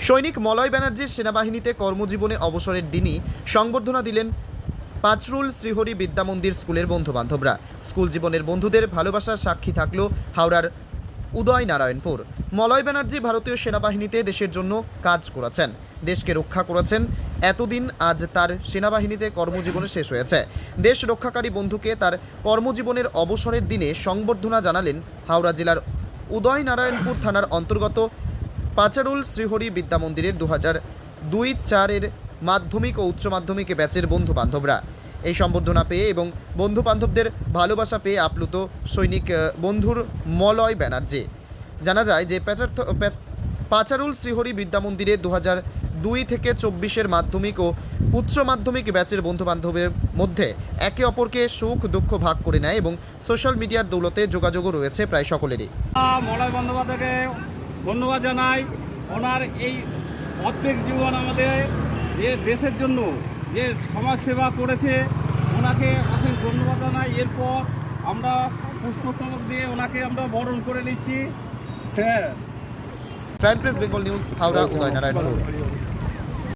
সৈনিক মলয় ব্যানার্জির সেনাবাহিনীতে কর্মজীবনে অবসরের দিনই সংবর্ধনা দিলেন পাঁচরুল শ্রীহরি বিদ্যামন্দির স্কুলের বন্ধুবান্ধবরা। স্কুল জীবনের বন্ধুদের ভালোবাসার সাক্ষী থাকল হাওড়ার উদয়নারায়ণপুর। মলয় ব্যানার্জি ভারতীয় সেনাবাহিনীতে দেশের জন্য কাজ করেছেন, দেশকে রক্ষা করেছেন। এতদিন আজ তার সেনাবাহিনীতে কর্মজীবনে শেষ হয়েছে। দেশ রক্ষাকারী বন্ধুকে তার কর্মজীবনের অবসরের দিনে সংবর্ধনা জানালেন হাওড়া জেলার উদয়নারায়ণপুর থানার অন্তর্গত পাঁচারুল শ্রীহরি বিদ্যামন্দিরের 2002-04 মাধ্যমিক ও উচ্চ মাধ্যমিক ব্যাচের বন্ধুবান্ধবরা। এই সম্বর্ধনা পেয়ে এবং বন্ধুবান্ধবদের ভালোবাসা পেয়ে আপ্লুত সৈনিক বন্ধুর মলয় ব্যানার্জি। জানা যায় যে পাঁচারুল শ্রীহরি বিদ্যামন্দিরে 2002-24 মাধ্যমিক ও উচ্চ মাধ্যমিক ব্যাচের বন্ধুবান্ধবের মধ্যে একে অপরকে সুখ দুঃখ ভাগ করে নেয় এবং সোশ্যাল মিডিয়ার দৌলতে যোগাযোগও রয়েছে প্রায় সকলেরই। মলয় বন্দ্যোপাধ্যায়কে ধন্যবাদ জানাই। ওনার এই অর্ধেক জীবন আমাদের যে দেশের জন্য যে সমাজসেবা করেছে, ওনাকে অশেষ ধন্যবাদ জানাই। এরপর আমরা পুষ্পস্তবক দিয়ে ওনাকে আমরা বরণ করে নিচ্ছি। হ্যাঁ। Prime press Bengal news, Howrah, Udaynarayanpur.